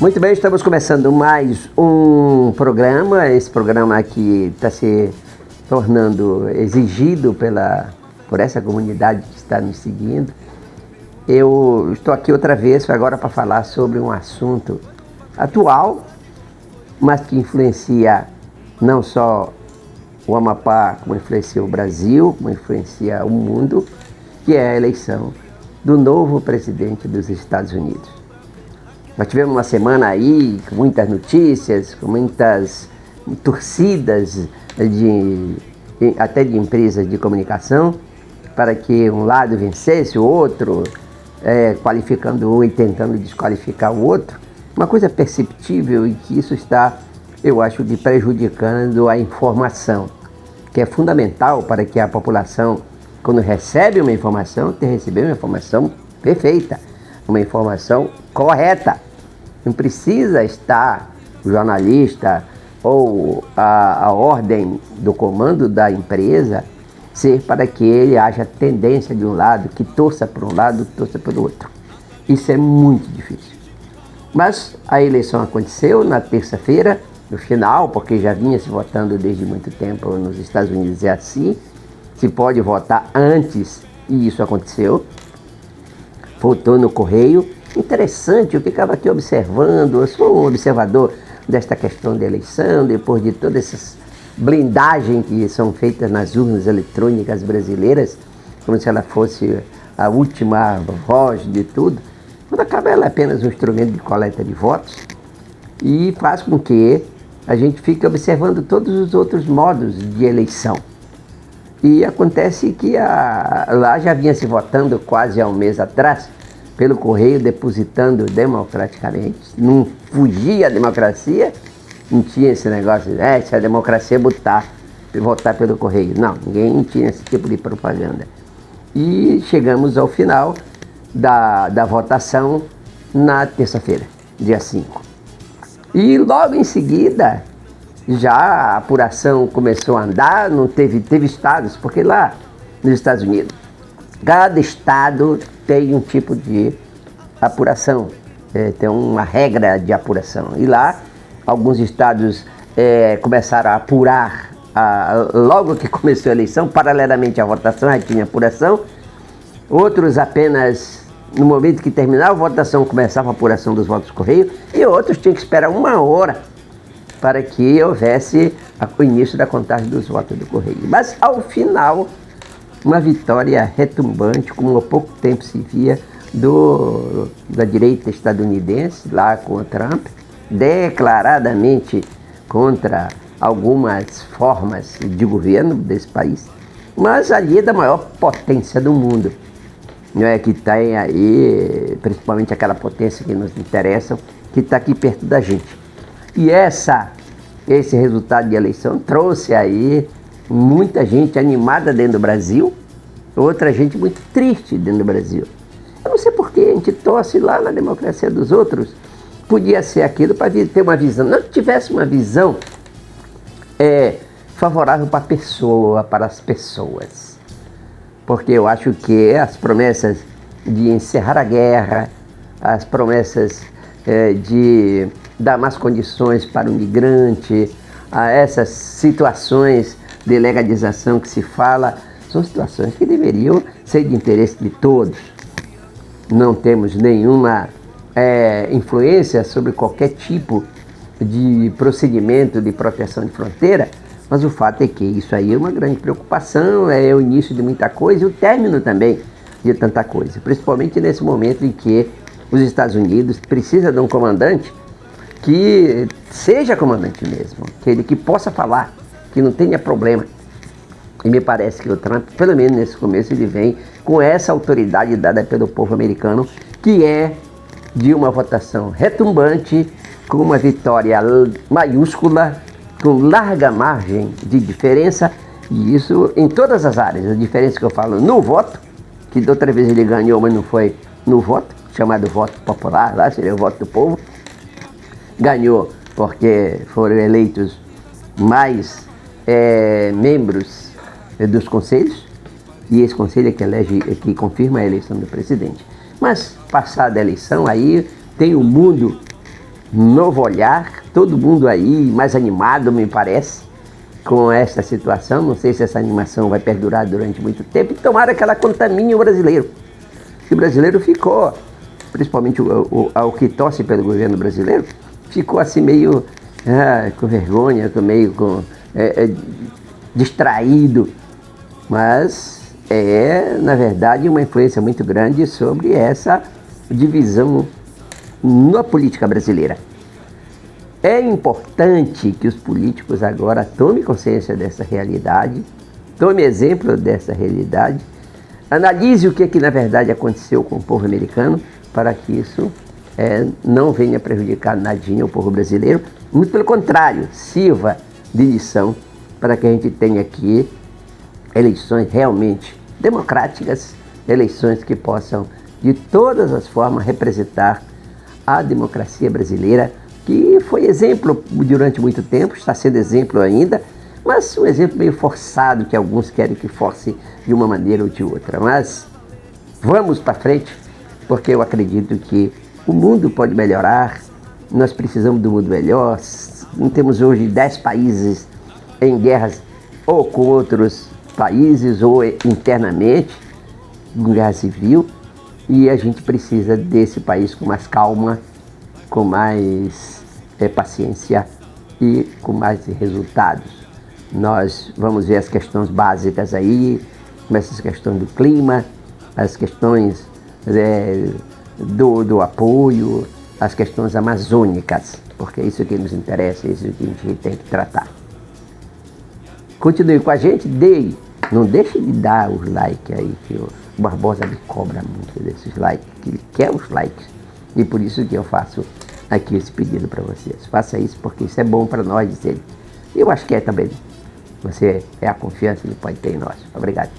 Muito bem, estamos começando mais um programa. Esse programa aqui está se tornando exigido por essa comunidade que está nos seguindo. Eu estou aqui outra vez agora para falar sobre um assunto atual, mas que influencia não só o Amapá, como influencia o Brasil, como influencia o mundo, que é a eleição do novo presidente dos Estados Unidos. Nós tivemos uma semana aí com muitas notícias, com muitas torcidas até de empresas de comunicação, para que um lado vencesse o outro, qualificando um e tentando desqualificar o outro. Uma coisa perceptível e que isso está, eu acho, que prejudicando a informação, que é fundamental para que a população, quando recebe uma informação, tem que receber uma informação perfeita, uma informação correta. Não precisa estar o jornalista ou a ordem do comando da empresa ser para que ele haja tendência de um lado, que torça para um lado, torça pelo outro. Isso é muito difícil. Mas a eleição aconteceu na terça-feira, no final, porque já vinha se votando desde muito tempo nos Estados Unidos, é assim, se pode votar antes, e isso aconteceu. Votou no correio. Interessante, eu ficava aqui observando, eu sou um observador desta questão da eleição, depois de todas essas blindagens que são feitas nas urnas eletrônicas brasileiras, como se ela fosse a última voz de tudo, quando acaba ela é apenas um instrumento de coleta de votos e faz com que a gente fique observando todos os outros modos de eleição. E acontece que lá já vinha se votando quase há um mês atrás, pelo correio, depositando democraticamente, não fugia a democracia, não tinha esse negócio de se a democracia votar pelo correio. Não, ninguém tinha esse tipo de propaganda. E chegamos ao final da votação na terça-feira, dia 5. E logo em seguida, já a apuração começou a andar, não teve estados, porque lá nos Estados Unidos, cada estado tem um tipo de apuração, tem uma regra de apuração. E lá, alguns estados começaram a apurar, logo que começou a eleição, paralelamente à votação, já tinha apuração. Outros apenas, no momento que terminava a votação, começava a apuração dos votos do correio. E outros tinham que esperar 1 hora para que houvesse o início da contagem dos votos do correio. Mas, ao final, uma vitória retumbante, como há pouco tempo se via, da direita estadunidense, lá com o Trump, declaradamente contra algumas formas de governo desse país, mas ali é da maior potência do mundo, não é, que tem aí, principalmente aquela potência que nos interessa, que está aqui perto da gente. E esse resultado de eleição trouxe aí muita gente animada dentro do Brasil, outra gente muito triste dentro do Brasil. Eu não sei por que a gente torce lá na democracia dos outros. Podia ser aquilo para ter uma visão. Não que tivesse uma visão favorável para a pessoa, para as pessoas. Porque eu acho que as promessas de encerrar a guerra, as promessas de dar mais condições para o migrante, a essas situações de legalização que se fala, são situações que deveriam ser de interesse de todos. Não temos nenhuma influência sobre qualquer tipo de procedimento de proteção de fronteira, mas o fato é que isso aí é uma grande preocupação, é o início de muita coisa e o término também de tanta coisa, principalmente nesse momento em que os Estados Unidos precisam de um comandante que seja comandante mesmo, que possa falar, que não tenha problema. E me parece que o Trump, pelo menos nesse começo, ele vem com essa autoridade dada pelo povo americano, que é de uma votação retumbante, com uma vitória maiúscula, com larga margem de diferença, e isso em todas as áreas. A diferença que eu falo no voto, que da outra vez ele ganhou, mas não foi no voto, chamado voto popular, lá seria o voto do povo. Ganhou porque foram eleitos mais membros dos conselhos, e esse conselho é que elege, é que confirma a eleição do presidente. Mas, passada a eleição, aí tem um mundo, novo olhar, todo mundo aí mais animado, me parece, com essa situação. Não sei se essa animação vai perdurar durante muito tempo, e tomara que ela contamine o brasileiro. O brasileiro ficou, principalmente o que torce pelo governo brasileiro, ficou assim meio com vergonha, meio distraído, mas é, na verdade, uma influência muito grande sobre essa divisão na política brasileira. É importante que os políticos agora tomem consciência dessa realidade, tomem exemplo dessa realidade, analise o que na verdade aconteceu com o povo americano, para que isso não venha prejudicar nadinha o povo brasileiro, muito pelo contrário, sirva de lição para que a gente tenha aqui eleições realmente democráticas, eleições que possam, de todas as formas, representar a democracia brasileira, que foi exemplo durante muito tempo, está sendo exemplo ainda, mas um exemplo meio forçado, que alguns querem que force de uma maneira ou de outra. Mas vamos para frente, porque eu acredito que o mundo pode melhorar, nós precisamos do mundo melhor. Não temos hoje 10 países em guerras ou com outros países ou internamente, em guerra civil, e a gente precisa desse país com mais calma, com mais paciência e com mais resultados. Nós vamos ver as questões básicas aí, como essas questões do clima, as questões do apoio, as questões amazônicas, porque é isso que nos interessa, é isso que a gente tem que tratar. Continue com a gente, não deixe de dar os likes aí, que o Barbosa me cobra muito desses likes, que ele quer os likes, e por isso que eu faço aqui esse pedido para vocês. Faça isso, porque isso é bom para nós, dizer. Eu acho que é também. Você é a confiança que pode ter em nós. Obrigado.